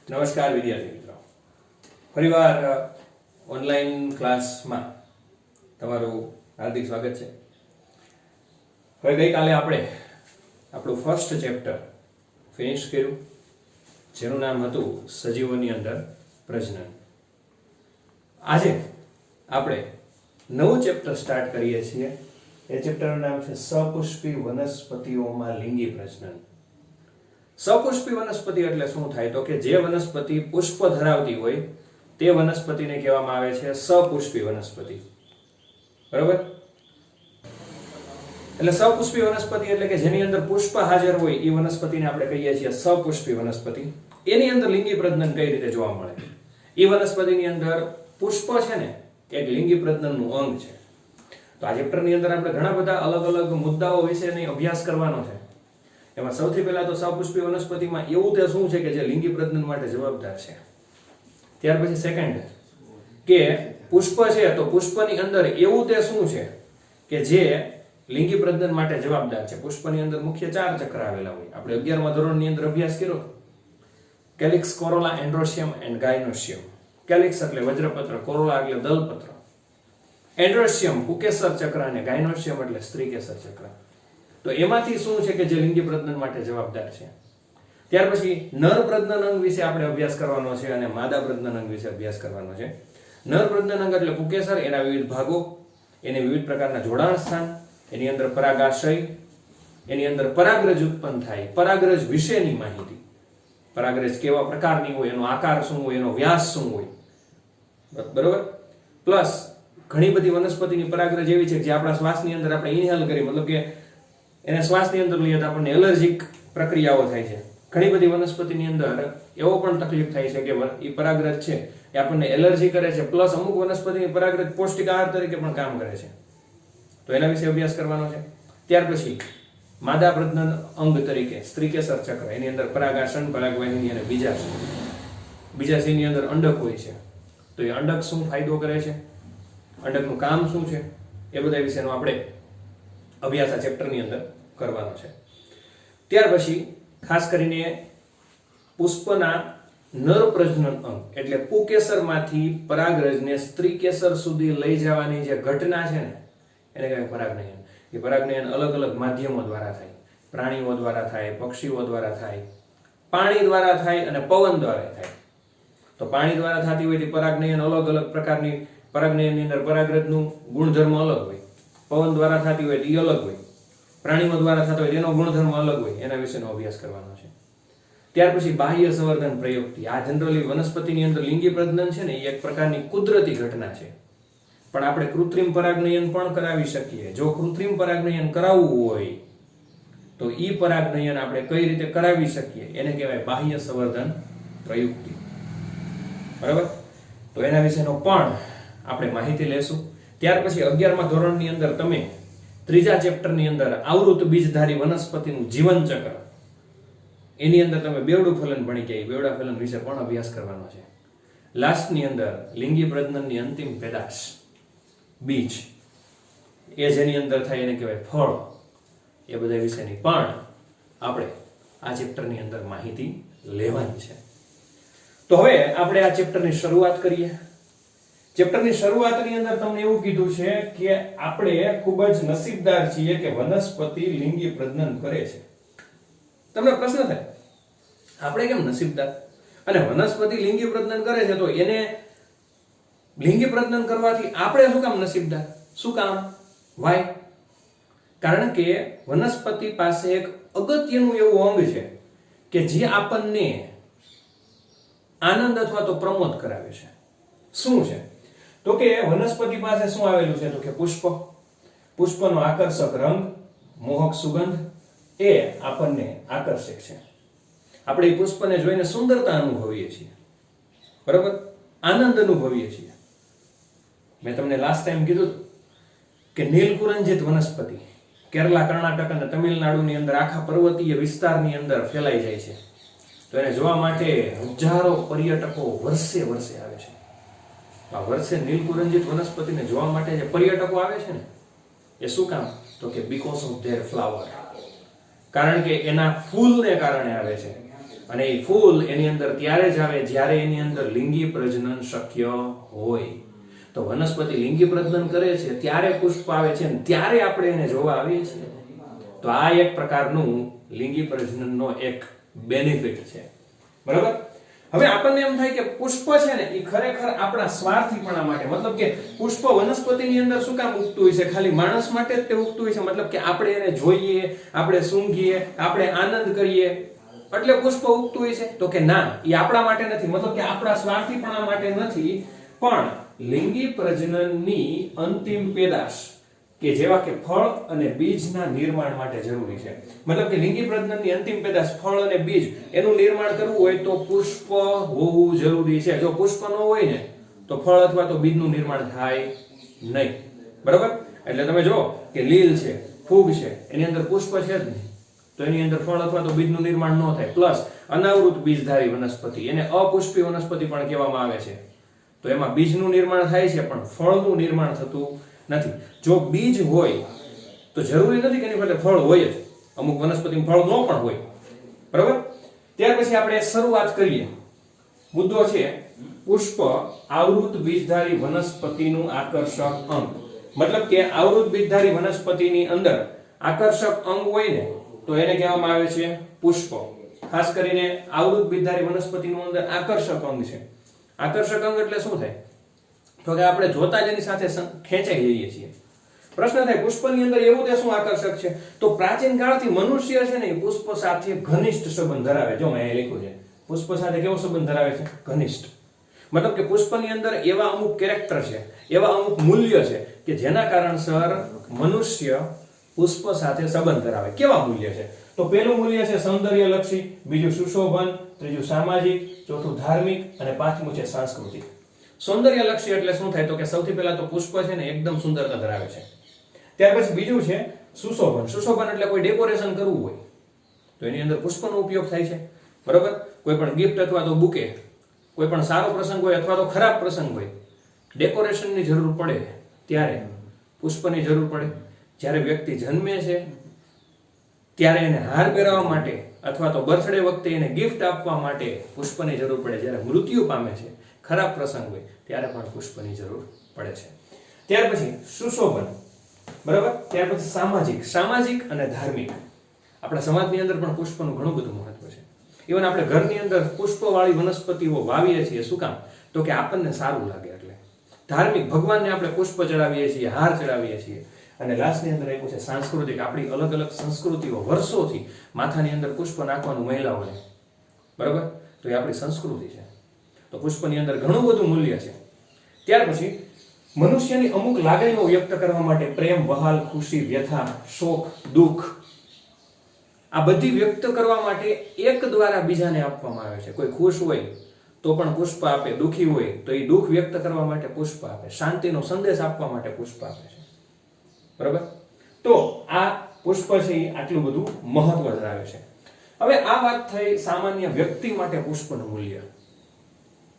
નમસ્કાર વિદ્યાર્થી મિત્રો, ફરીવાર ઓનલાઈન ક્લાસમાં તમારું હાર્દિક સ્વાગત છે. હવે ગઈકાલે આપણે આપણું ફર્સ્ટ ચેપ્ટર ફિનિશ કર્યું, જેનું નામ હતું સજીવોની અંદર પ્રજનન. આજે આપણે નવું ચેપ્ટર સ્ટાર્ટ કરીએ છીએ. એ ચેપ્ટરનું નામ છે સપુષ્પી વનસ્પતિઓમાં લિંગી પ્રજનન. સપુષ્પી વનસ્પતિ એટલે શું થાય તો કે જે વનસ્પતિ પુષ્પ ધરાવતી હોય તે વનસ્પતિને કહેવામાં આવે છે સપુષ્પી વનસ્પતિ. બરાબર? એટલે સપુષ્પી વનસ્પતિ એટલે કે જેની અંદર પુષ્પ હાજર હોય એ વનસ્પતિને આપણે કહીએ છીએ સપુષ્પી વનસ્પતિ. એની અંદર લિંગી પ્રજનન કઈ રીતે જોવા મળે? એ વનસ્પતિની અંદર પુષ્પ છે ને એક લિંગી પ્રજનનનું અંગ છે. તો આ ચેપ્ટરની અંદર આપણે ઘણા બધા અલગ અલગ મુદ્દાઓ વિશેનો અભ્યાસ કરવાનો છે. એમાં સૌથી પહેલા તો સપુષ્પી વનસ્પતિમાં એવું તે શું છે કે જે લિંગી પ્રજનન માટે જવાબદાર છે. ત્યાર પછી સેકન્ડ કે પુષ્પ છે તો પુષ્પની અંદર એવું તે શું છે કે જે લિંગી પ્રજનન માટે જવાબદાર છે. પુષ્પની અંદર મુખ્ય 4 ચક્ર આવેલા હોય. આપણે 11મા ધોરણની અંદર અભ્યાસ કર્યો. કેલિક્સ, કોરોલા, એન્ડ્રોશિયમ એન્ડ ગાયનોશિયમ. કેલિક્સ એટલે વજ્રપત્ર, કોરોલા એટલે દલપત્ર, એન્ડ્રોશિયમ પુકેસર ચક્ર અને ગાયનોશિયમ એટલે સ્ત્રીકેસર ચક્ર. તો એમાંથી શું છે કે જે લિંગી પ્રજનન માટે જવાબદાર છે. ત્યાર પછી નર પ્રજનન અંગ વિશે આપણે અભ્યાસ કરવાનો છે અને માદા પ્રજનન અંગ વિશે અભ્યાસ કરવાનો છે. નર પ્રજનન અંગ એટલે પુકેસર, એના વિવિધ ભાગો, એની વિવિધ પ્રકારના જોડાણ સ્થાન, એની અંદર પરાગાશય, એની અંદર પરાગરજ ઉત્પન્ન થાય, પરાગરજ વિશેની માહિતી, પરાગરજ કેવા પ્રકારની હોય, એનો આકાર શું હોય, એનો વ્યાસ શું હોય, બરોબર. પ્લસ ઘણી બધી વનસ્પતિની પરાગરજ એવી છે જે આપણા શ્વાસની અંદર આપણે ઇન્હેલ કરી, મતલબ કે એને શ્વાસની અંદર લઈએ તો આપણને એલર્જીક પ્રક્રિયાઓ થાય છે. ઘણી બધી વનસ્પતિની અંદર એવો પણ તકલીફ થાય છે કે એ પરાગરજ છે એ આપણને એલર્જી કરે છે. પ્લસ અમુક વનસ્પતિની પરાગરજ પૌષ્ટિક આહાર તરીકે પણ કામ કરે છે. તો એના વિશે અભ્યાસ કરવાનો છે. ત્યાર પછી માદા પ્રજનન અંગ તરીકે સ્ત્રીકેસર ચક્ર, એની અંદર પરાગાસન, પરાગવાહિની અને બીજાશય. બીજાશયની અંદર અંડક હોય છે. તો એ અંડક શું ફાયદો કરે છે, અંડકનું કામ શું છે, એ બધા વિશેનો આપણે અભ્યાસ આ ચેપ્ટરની અંદર કરવાનો છે. ત્યાર પછી ખાસ કરીને પુષ્પના નર પ્રજનન અંગ એટલે પુકેસરમાંથી પરાગરજને સ્ત્રીકેસર સુધી લઈ જવાની જે ઘટના છે ને એને કહેવાય પરાગનયન. એ પરાગનયન અલગ અલગ માધ્યમો દ્વારા થાય. પ્રાણીઓ દ્વારા થાય, પક્ષીઓ દ્વારા થાય, પાણી દ્વારા થાય અને પવન દ્વારા થાય. તો પાણી દ્વારા થતી હોય તે પરાગનયન અલગ અલગ પ્રકારની, પરાગનયનની અંદર પરાગરજનું ગુણધર્મ અલગ હોય. પવન દ્વારા થતી હોય તે અલગ હોય. પ્રાણીઓ દ્વારા થતો હોય તેનો ગુણધર્મ અલગ હોય. એના વિશેનો અભ્યાસ કરવાનો છે. ત્યાર પછી બાહ્ય સંવર્ધન પ્રયુક્તિ. આ જનરલી વનસ્પતિની અંદર લિંગી પ્રજનન છે ને એ એક પ્રકારની કુદરતી ઘટના છે, પણ આપણે કૃત્રિમ પરાગનયન પણ કરાવી શકીએ. જો કૃત્રિમ પરાગનયન કરાવવું હોય તો ઈ પરાગનયન આપણે કઈ રીતે કરાવી શકીએ એને કહેવાય બાહ્ય સંવર્ધન પ્રયુક્તિ. બરાબર? તો એના વિશેનો પણ આપણે માહિતી લેશું. ત્યાર પછી 11મા ધોરણની અંદર તમે 3જા ચેપ્ટરની અંદર આવૃત બીજધારી વનસ્પતિનું જીવન ચક્ર, એની અંદર તમે બેવડું ફલન ભણી ગયા. બેવડા ફલન વિશે પણ અભ્યાસ કરવાનો છે. લાસ્ટની અંદર લિંગી પ્રજનનની અંતિમ પેદાશ બીજ, એ જેની અંદર થાય એને કહેવાય ફળ. એ બધા વિશેની પણ આપણે આ ચેપ્ટરની અંદર માહિતી લેવાની છે. તો હવે આપણે આ ચેપ્ટરની શરૂઆત કરીએ. ચેપ્ટરની શરૂઆતની અંદર તમને એવું કીધું છે કે આપણે ખૂબ જ નસીબદાર છીએ કે વનસ્પતિ લિંગી પ્રજનન કરે છે. તમને પ્રશ્ન થાય, આપણે કેમ નસીબદાર? અને વનસ્પતિ લિંગી પ્રજનન કરે છે તો એને લિંગી પ્રજનન કરવાથી આપણે શું કામ નસીબદાર? શું કામ? વાય? કારણ કે વનસ્પતિ પાસે એક અગત્યનું એવું અંગ છે કે જે આપણને આનંદ અથવા તો પ્રમોદ કરાવે છે. શું છે? તો કે વનસ્પતિ પાસે શું આવેલું છે તો કે પુષ્પ. પુષ્પનો આકર્ષક રંગ, મોહક સુગંધ એ આપણને આકર્ષક છે. આપણે એ પુષ્પને જોઈને સુંદરતા અનુભવીએ છીએ, બરાબર? આનંદ અનુભવીએ છીએ. મેં તમને લાસ્ટ ટાઈમ કીધું કે નીલકુરંજિત વનસ્પતિ કેરલા, કર્ણાટક અને તમિલનાડુની અંદર આખા પર્વતીય વિસ્તારની અંદર ફેલાઈ જાય છે. તો એને જોવા માટે હજારો પર્યટકો વર્ષે આવે છે. આ વર્ષે નીલકુરંજિત વનસ્પતિને જોવા માટે જે પર્યટકો આવે છે ને એ શું કામ તો કે બીકોઝ ઓફ ધેર ફ્લાવર. કારણ કે એના ફૂલને કારણે આવે છે. અને એ ફૂલ એની અંદર ત્યારે જ આવે જ્યારે એની અંદર લિંગી પ્રજનન શક્ય હોય. તો વનસ્પતિ લિંગી પ્રજનન કરે છે ત્યારે પુષ્પ આવે છે અને ત્યારે આપણે એને જોવા આવીએ છીએ. તો આ એક પ્રકારનું લિંગી પ્રજનનનો એક બેનિફિટ છે. બરાબર. હવે આપણને એમ થાય કે પુષ્પ છે ને એ ખરેખર આપણા સ્વાર્થીપણા માટે, મતલબ કે પુષ્પ વનસ્પતિની અંદર શું કામ ઉગતું હોય છે? ખાલી માણસ માટે જ તે ઉગતું હોય છે? મતલબ કે આપણે એને જોઈએ, આપણે સૂંઘીએ, આપણે આનંદ કરીએ એટલે પુષ્પ ઉગતું હોય છે? તો કે ના, એ આપણા માટે નથી, મતલબ કે આપણા સ્વાર્થીપણા માટે નથી, પણ લિંગી પ્રજનનની અંતિમ પેદાશ કે જેવા કે ફળ અને બીજના નિર્માણ માટે જરૂરી છે. મતલબ કે લિંગી પ્રજનનની અંતિમ પેદાશ ફળ અને બીજ એનું નિર્માણ કરવું હોય તો પુષ્પ હોવું જરૂરી છે. જો પુષ્પ ન હોય ને તો ફળ અથવા તો બીજનું નિર્માણ થાય નહીં. બરાબર. એટલે તમે જો કે લીલ છે, ફૂગ છે, એની અંદર પુષ્પ છે જ નહીં, તો એની અંદર ફળ અથવા તો બીજનું નિર્માણ ન થાય. પ્લસ અનાવૃત બીજધારી વનસ્પતિ, એને અપુષ્પી વનસ્પતિ પણ કહેવામાં આવે છે. તો એમાં બીજનું નિર્માણ થાય છે પણ ફળનું નિર્માણ થતું નથી. જો બીજ હોય તો જરૂરી નથી કે એની પાસે ફળ હોય જ, અમુક વનસ્પતિમાં ફળ ન પણ હોય. બરાબર. ત્યાર પછી આપણે શરૂઆત કરીએ. મુદ્દો છે પુષ્પ આવૃત બીજધારી વનસ્પતિનું આકર્ષક અંગ. મતલબ કે આવૃત બીજધારી વનસ્પતિની અંદર આકર્ષક અંગ હોય ને તો એને કહેવામાં આવે છે પુષ્પ. ખાસ કરીને આવૃત બીજધારી વનસ્પતિનું અંદર આકર્ષક અંગ છે. આકર્ષક અંગ એટલે શું થાય? તો કે આપણે જોતા જ એની સાથે ખેંચાઈ જઈએ છીએ. પ્રશ્ન થાય પુષ્પની અંદર એવું તે શું આકર્ષક છે? તો પ્રાચીન કાળથી મનુષ્ય છે ને એ પુષ્પ સાથે ઘનિષ્ઠ સંબંધ ધરાવે. જો મેં અહીં લખ્યું છે પુષ્પ સાથે કેવો સંબંધ ધરાવે છે? ઘનિષ્ઠ. મતલબ કે પુષ્પની અંદર એવા અમુક કેરેક્ટર છે, એવા અમુક મૂલ્ય છે કે જેના કારણસર મનુષ્ય પુષ્પ સાથે સંબંધ ધરાવે. કેવા મૂલ્ય છે? તો પહેલું મૂલ્ય છે સૌંદર્યલક્ષી, બીજું સુશોભન, ત્રીજું સામાજિક, ચોથું ધાર્મિક અને પાંચમું છે સાંસ્કૃતિક. સૌંદર્યલક્ષી એટલે શું થાય? તો કે સૌથી પહેલા તો પુષ્પ છે ને એકદમ સુંદરતા ધરાવે છે. ત્યાર પછી બીજું છે સુશોભન. સુશોભન એટલે કોઈ ડેકોરેશન કરવું હોય તો એની અંદર પુષ્પનો ઉપયોગ થાય છે. બરાબર. કોઈ પણ ગિફ્ટ અથવા તો બુકે, કોઈ પણ સારો પ્રસંગ હોય અથવા તો ખરાબ પ્રસંગ હોય, ડેકોરેશનની જરૂર પડે ત્યારે પુષ્પની જરૂર પડે. જ્યારે વ્યક્તિ જન્મે છે ત્યારે એને હાર પહેરાવવા માટે અથવા તો બર્થડે વખતે એને ગિફ્ટ આપવા માટે પુષ્પની જરૂર પડે. જ્યારે મૃત્યુ પામે છે, ખરાબ પ્રસંગ હોય ત્યારે પણ પુષ્પની જરૂર પડે છે. ત્યાર પછી સુશોભન. બરાબર. ત્યાર પછી સામાજિક. સામાજિક અને ધાર્મિક. આપણા સમાજની અંદર પણ પુષ્પનું ઘણું બધું મહત્વ છે. ઇવન આપણે ઘરની અંદર પુષ્પવાળી વનસ્પતિઓ વાવીએ છીએ. શું કામ? તો કે આપણને સારું લાગે એટલે. ધાર્મિક, ભગવાનને આપણે પુષ્પ ચડાવીએ છીએ, હાર ચડાવીએ છીએ. અને લાસ્ટની અંદર આપ્યું છે સાંસ્કૃતિક. આપણી અલગ અલગ સંસ્કૃતિઓ વર્ષોથી માથાની અંદર પુષ્પ નાખવાનું મહિલાઓને. બરાબર. તો એ આપણી સંસ્કૃતિ છે. તો પુષ્પની અંદર ઘણું બધું મૂલ્ય છે. ત્યાર પછી મનુષ્યની અમુક લાગણીઓ વ્યક્ત કરવા માટે પ્રેમ, વહાલ, ખુશી, વ્યથા, શોક, દુઃખ, આ બધી વ્યક્ત કરવા માટે એક દ્વારા બીજાને આપવામાં આવે છે. કોઈ ખુશ હોય તો પણ પુષ્પ આપે, દુઃખી હોય તો એ દુઃખ વ્યક્ત કરવા માટે પુષ્પ આપે, શાંતિનો સંદેશ આપવા માટે પુષ્પ આપે છે. બરાબર. તો આ પુષ્પ છે એ આટલું બધું મહત્વ ધરાવે છે. હવે આ વાત થઈ સામાન્ય વ્યક્તિ માટે પુષ્પનું મૂલ્ય.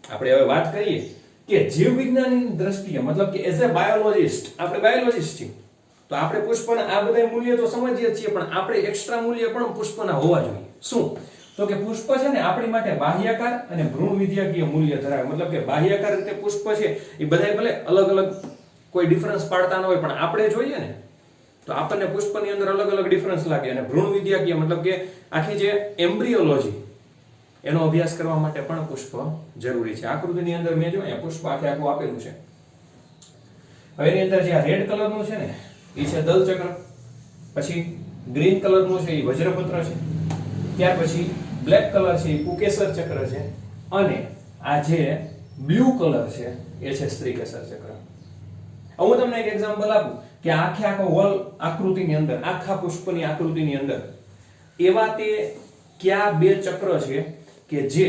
આપણે હવે વાત કરીએ કે જીવ વિજ્ઞાનની દ્રષ્ટિએ, મતલબ કે એઝ અ બાયોલોજિસ્ટ, આપણે બાયોલોજિસ્ટ છીએ તો આપણે પુષ્પના આ બધા મૂલ્ય તો સમજીએ છીએ, પણ આપણે એક્સ્ટ્રા મૂલ્ય પણ પુષ્પના હોવા જોઈએ. શું? તો કે પુષ્પ છે ને આપણી માટે બાહ્યાકાર અને ભ્રૂણ વિદ્યાકીય મૂલ્ય ધરાવે. મતલબ કે બાહ્યાકાર રીતે પુષ્પ છે એ બધા ભલે અલગ અલગ કોઈ ડિફરન્સ પાડતા ન હોય, પણ આપણે જોઈએ ને તો આપણને પુષ્પની અંદર અલગ અલગ ડિફરન્સ લાગે. અને ભ્રૂણ વિદ્યાકીય મતલબ કે આખી જે એમ્બ્રિયોલોજી એનો અભ્યાસ કરવા માટે પણ પુષ્પ જરૂરી છે. આકૃતિની અંદર મેં જો અહીંયા પુષ્પ આખે આખું આપેલું છે. હવે એની અંદર જે આ રેડ કલરનું છે ને એ છે દલચક્ર, પછી ગ્રીન કલરનું છે એ વજ્રપત્ર છે, ત્યાર પછી બ્લેક કલર છે એ પુકેસર ચક્ર છે, અને આ જે બ્લુ કલર છે એ છે સ્ત્રીકેસર ચક્ર. હું તમને એક એક્ઝામ્પલ આપું કે આખે આખો હોલ આકૃતિની અંદર, આખા પુષ્પની આકૃતિની અંદર એવા તે કયા બે ચક્ર છે કે જે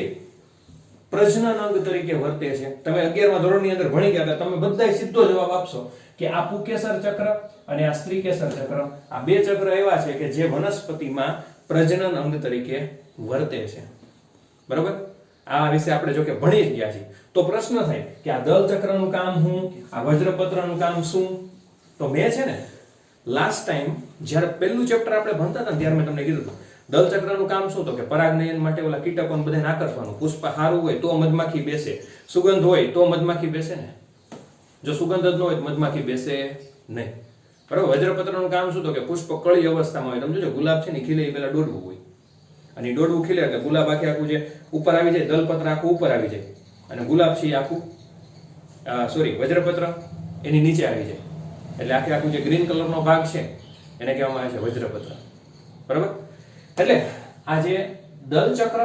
પ્રજનન અંગ તરીકે વર્તે છે. તમે 11મા ધોરણની અંદર ભણી ગયા હતા, તમે બધાય સીધો જવાબ આપશો કે આ પુકેસર ચક્ર અને આ સ્ત્રીકેસર ચક્ર, આ બે ચક્ર એવા છે કે જે વનસ્પતિમાં પ્રજનન અંગ તરીકે વર્તે છે. બરાબર. આ વિશે આપણે જો કે ભણી જ ગયા છીએ. તો પ્રશ્ન થાય કે આ દલ ચક્રનું કામ શું, આ વજ્રપત્રનું કામ શું? તો મેં છે ને લાસ્ટ ટાઈમ જ્યારે પહેલું ચેપ્ટર આપણે ભણતા હતા ત્યારે મેં તમને કીધું હતું દલચક્રનું કામ શું? તો કે પરાગનયન માટે ઓલા કીટકોને બધાને આકર્ષવાનું. પુષ્પ સારું હોય તો મધમાખી બેસે, સુગંધ હોય તો મધમાખી બેસે ને. જો સુગંધ જ ન હોય તો મધમાખી બેસે નહીં. બરાબર. વજ્રપત્રનું કામ શું? તો કે પુષ્પ કળી અવસ્થામાં હોય. તમે જોજો ગુલાબ છે ને ખીલે એ પેલા દોડવું હોય, અને દોડવું ખીલે એટલે ગુલાબ આખું જે ઉપર આવી જાય, દલપત્ર આખું ઉપર આવી જાય, અને ગુલાબ છે આખું વજ્રપત્ર એની નીચે આવી જાય, એટલે આખું જે ગ્રીન કલરનો ભાગ છે એને કહેવામાં આવે છે વજ્રપત્ર. બરાબર. એટલે આ જે દલચક્ર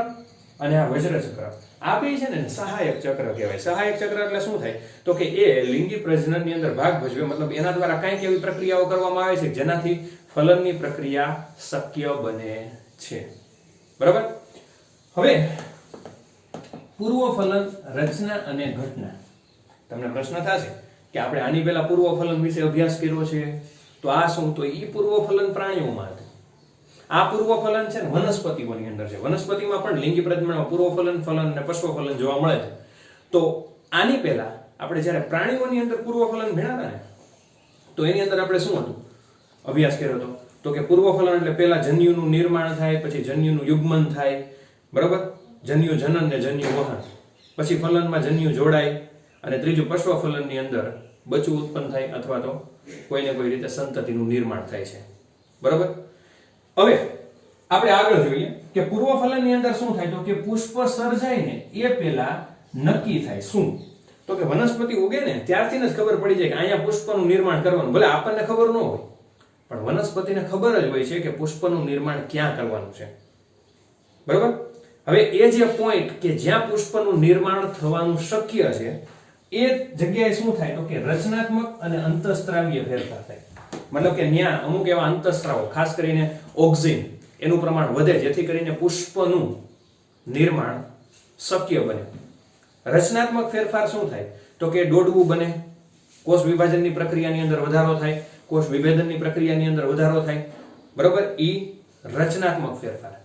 અને આ વજ્રચક્ર આ બે છે ને સહાયક ચક્ર કહેવાય. સહાયક ચક્ર એટલે શું થાય? તો કે એ લિંગી પ્રજનનની અંદર ભાગ ભજવે, મતલબ એના દ્વારા કંઈક એવી પ્રક્રિયાઓ કરવામાં આવે છે જેનાથી ફલનની પ્રક્રિયા શક્ય બને છે. બરાબર. હવે પૂર્વ ફલન, રચના અને ઘટના. તમને પ્રશ્ન થશે કે આપણે આની પહેલા પૂર્વ ફલન વિશે અભ્યાસ કર્યો છે, તો આ શું? તો ઈ પૂર્વ ફલન પ્રાણીઓમાં હતું. આ પૂર્વ ફલન છે ને વનસ્પતિઓની અંદર છે. વનસ્પતિમાં પણ લિંગી પ્રજનનમાં પૂર્વ ફલન, ફલન અને પશ્વ ફલન જોવા મળે છે. તો આની પહેલા આપણે જ્યારે પ્રાણીઓની અંદર પૂર્વ ફલન ભણ્યા ને, તો એની અંદર આપણે શું હતું અભ્યાસ કર્યો હતો? તો કે પૂર્વ ફલન એટલે પહેલા જન્યુનું નિર્માણ થાય, પછી જન્યુનું યુગ્મન થાય. બરાબર. જન્યુ જનન ને જન્યુ વહન, પછી ફલનમાં જન્યુ જોડાય, અને ત્રીજું પશ્વ ફલનની અંદર બચ્ચું ઉત્પન્ન થાય અથવા તો કોઈને કોઈ રીતે સંતતિનું નિર્માણ થાય છે. બરાબર. હવે આપણે આગળ જોઈએ કે પૂર્વ ફલનની અંદર શું થાય? તો કે પુષ્પ સર્જાય ને એ પહેલા નક્કી થાય શું? તો કે વનસ્પતિ ઉગે ને ત્યારથી જ ખબર પડી જાય કે અહીંયા પુષ્પનું નિર્માણ કરવાનું. ભલે આપણને ખબર ન હોય, પણ વનસ્પતિને ખબર જ હોય છે કે પુષ્પનું નિર્માણ ક્યાં કરવાનું છે. બરાબર. હવે એ જે પોઈન્ટ કે જ્યાં પુષ્પનું નિર્માણ થવાનું શક્ય છે એ જગ્યાએ શું થાય? તો કે રચનાત્મક અને અંતઃસ્ત્રાવીય ફેરફાર થાય. મતલબ કે ત્યાં અમુક એવા અંતઃસ્ત્રાવો, ખાસ કરીને ઓક્સિન, એનું પ્રમાણ વધે જેથી કરીને પુષ્પનું નિર્માણ શક્ય બને. રચનાત્મક ફેરફાર શું થાય? તો કે દોડવું બને, કોષ વિભાજનની પ્રક્રિયાની અંદર વધારો થાય, કોષ વિભેદનની પ્રક્રિયાની અંદર વધારો થાય. બરાબર. ઈ રચનાત્મક ફેરફાર.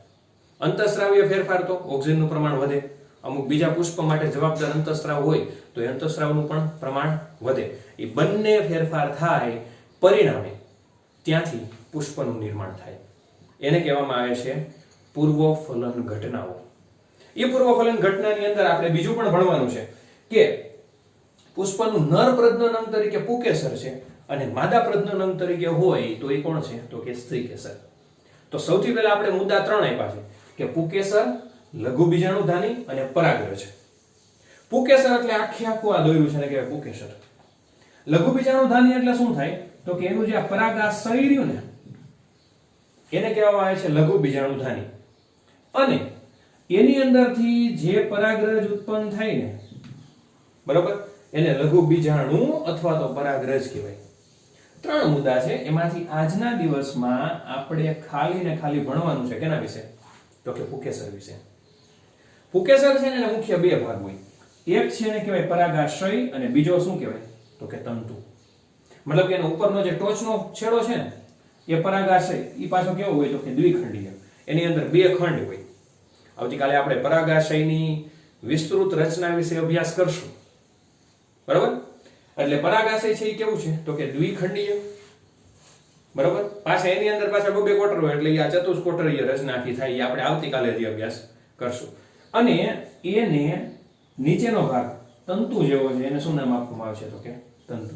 અંતઃસ્ત્રાવીય ફેરફાર તો ઓક્સિજનનું પ્રમાણ વધે, અમુક બીજા પુષ્પ માટે જવાબદાર અંતઃસ્ત્રાવ હોય તો એ અંતઃસ્ત્રાવનું પણ પ્રમાણ વધે. એ બંને ફેરફાર થાય, પરિણામે ત્યાંથી પુષ્પનું નિર્માણ થાય. એને કહેવામાં આવે છે પૂર્વ ફલન ઘટનાઓ. એ પૂર્વ ફલન ઘટનાની અંદર આપણે બીજું પણ ભણવાનું છે કે પુષ્પનું નર પ્રજનન તરીકે પુકેસર છે, અને માદા પ્રજનન તરીકે હોય તો એ કોણ છે? તો કે સ્ત્રીકેસર. તો સૌથી પહેલા આપણે મુદ્દા 3 આપ્યા છે કે પુકેસર, લઘુ બીજાણુધાની અને પરાગરજ. પુકેસર એટલે આખું આ દોર્યું છે ને કહેવાય પુકેસર. લઘુ બીજાણુધાની એટલે શું થાય? તો કે એનું જે પરાગાશય રહ્યું ને એને કહેવામાં આવે છે લઘુ બીજાણુધાની, અને એની અંદરથી જે પરાગરજ ઉત્પન્ન થાય ને, બરાબર, એને લઘુ બીજાણુ અથવા તો પરાગરજ કહેવાય. 3 મુદ્દા છે, એમાંથી આજના દિવસમાં આપણે ખાલી ને ખાલી ભણવાનું છે કેના વિશે? તો કે પુકેસર વિશે. પુકેસર છે ને એના મુખ્ય 2 ભાગ હોય. એક છે એને કહેવાય પરાગાશય, અને બીજો શું કહેવાય? તો કે તંતુ. મતલબ કે એનો ઉપરનો જે ટોચનો છેડો છે ને એ પરાગાશય, એ પાછો કેવો હોય? તો કે દ્વિખંડીય. એની અંદર 2 ખંડ હોય. આવતીકાલે આપણે પરાગાશયની વિસ્તૃત રચના વિશે અભ્યાસ કરશું. બરાબર. એટલે પરાગાશય છે એ કેવું છે? તો કે દ્વિખંડીય. બરાબર. પાછા એની અંદર પાછા 2 કોટર હોય, એટલે આ ચતુષ્કોટરીય રચના આખી થાય. એ આપણે આવતીકાલે જ અભ્યાસ કરશું. અને એને નીચેનો ભાગ તંતુ જેવો છે, એને શું નામ આપવામાં આવે છે? તો કે તંતુ.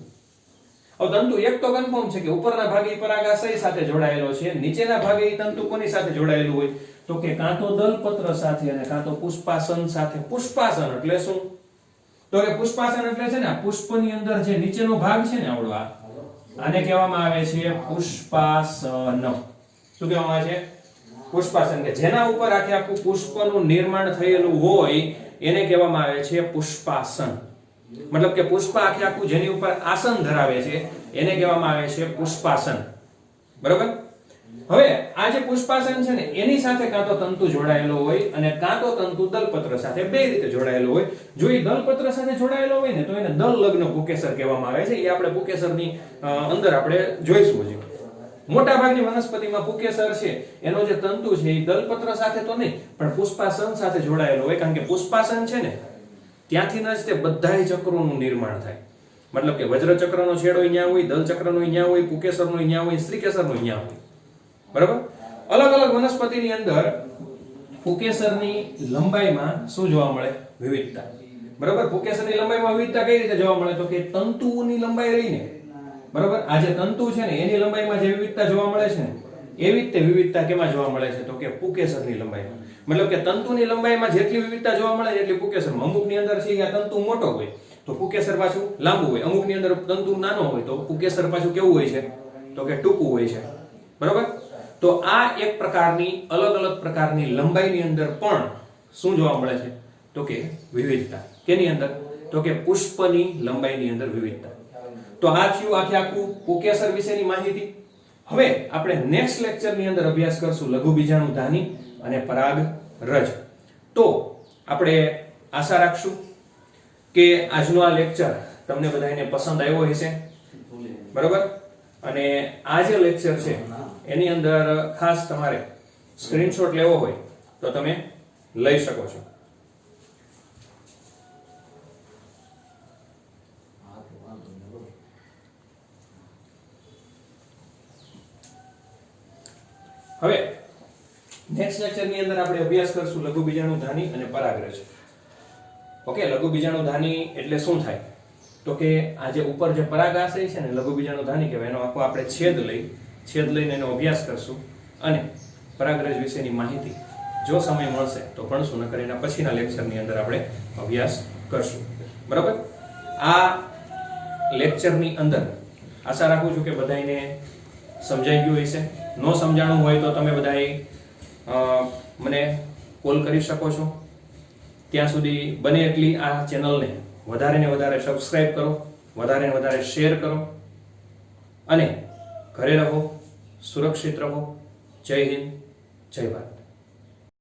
હવે તંતુ એક તો કન્ફર્મ છે કે ઉપરના ભાગે પરાગાશય સાથે જોડાયેલો છે, નીચેના ભાગે એ તંતુ કોની સાથે જોડાયેલું હોય? તો કે કાં તો દલપત્ર સાથે અને કાં તો પુષ્પાસન સાથે. પુષ્પાસન એટલે શું? તો કે પુષ્પાસન એટલે છે ને પુષ્પની અંદર જે નીચેનો ભાગ છે ને આવડો, આને કહેવામાં આવે છે પુષ્પાસન. શું કહેવામાં આવે છે? પુષ્પાસન. કે જેના ઉપર આખું પુષ્પનું નિર્માણ થયેલું હોય એને કહેવામાં આવે છે પુષ્પાસન. મતલબ કે પુષ્પ આખું જેની ઉપર આસન ધરાવે છે એને કહેવામાં આવે છે પુષ્પાસન. બરાબર. હવે આ જે પુષ્પાસન છે ને એની સાથે કાં તો તંતુ જોડાયેલો હોય અને કાં તો તંતુ દલપત્ર સાથે, 2 રીતે જોડાયેલો હોય. જો એ દલપત્ર સાથે જોડાયેલો હોય ને તો એને દલ લગ્ન પુકેસર કહેવામાં આવે છે. એ આપણે પુકેસરની અંદર આપણે જોઈશું. હજી મોટા ભાગની વનસ્પતિમાં પુકેસર છે એનો જે તંતુ છે એ દલપત્ર સાથે તો નહીં પણ પુષ્પાસન સાથે જોડાયેલો હોય, કારણ કે પુષ્પાસન છે ને ત્યાંથી જ તે બધાય ચક્રોનું નિર્માણ થાય. મતલબ કે વજ્ર ચક્રનો છેડો અહીંયા હોય, દલ ચક્રનો અહીંયા હોય, પુકેસરનો અહીંયા હોય, સ્ત્રીકેસરનો અહીંયા હોય. બરાબર. અલગ અલગ વનસ્પતિની અંદર પુકેસરની લંબાઈમાં શું જોવા મળે? વિવિધતા. બરાબર, પુકેસરની લંબાઈમાં વિવિધતા કઈ રીતે જોવા મળે? તો કે તંતુઓની લંબાઈ રહીને, બરાબર, આ જે તંતુ છે ને એની લંબાઈમાં જે વિવિધતા જોવા મળે છે ને એવી રીતે વિવિધતા કેમાં જોવા મળે છે? તો કે પુકેસરની લંબાઈમાં. મતલબ કે તંતુની લંબાઈમાં જેટલી વિવિધતા જોવા મળે એટલી પુકેસરમાં. અમુકની અંદર છે આ તંતુ મોટો હોય તો પુકેસર પાછું લાંબુ હોય, અમુકની અંદર તંતુ નાનો હોય તો પુકેસર પાછું કેવું હોય છે? તો કે ટૂંકું હોય છે. બરાબર, તો આ એક પ્રકારની અલગ અલગ પ્રકારની લંબાઈની અંદર પણ શું જોવા મળે છે? તો કે વિવિધતા. કેની અંદર? તો કે પુષ્પની લંબાઈની અંદર વિવિધતા. તો આ થયું આખું પુકેસર વિશેની માહિતી. હવે આપણે નેક્સ્ટ લેક્ચરની અંદર અભ્યાસ કરશું લઘુબીજાણુધાની અને પરાગરજ. તો આપણે આશા રાખશું કે આજનો આ લેક્ચર તમને બધાને પસંદ આવ્યો હશે. બરાબર, અને આ જે લેક્ચર છે એની અંદર ખાસ તમારે સ્ક્રીનશોટ લેવો હોય તો તમે લઈ શકો છો. હવે નેક્સ્ટ લેક્ચરની અંદર આપણે અભ્યાસ કરશું લઘુબીજાણુધાની અને પરાગરજ. ઓકે, લઘુબીજાણુધાની એટલે શું થાય? તો કે આ જે ઉપર જે પરાગાશય છે ને લઘુબીજાણુધાની કહેવાય, એનો આખો આપણે છેદ લઈને એનો અભ્યાસ કરશું અને પરાગરજ વિશેની માહિતી જો સમય મળશે તો ભણશું, નકર એના પછીના લેક્ચરની અંદર આપણે અભ્યાસ કરશું. બરાબર, આ લેક્ચરની અંદર આશા રાખું છું કે બધાને સમજાઈ ગયું હશે. ન સમજાણું હોય તો તમે બધાએ મને કોલ કરી શકો છો. ત્યાં સુધી બને એટલી આ ચેનલને વધારે ને વધારે સબસ્ક્રાઇબ કરો, વધારે ને વધારે શેર કરો અને ઘરે રહો, સુરક્ષિત રહો. જય હિન્દ, જય ભારત.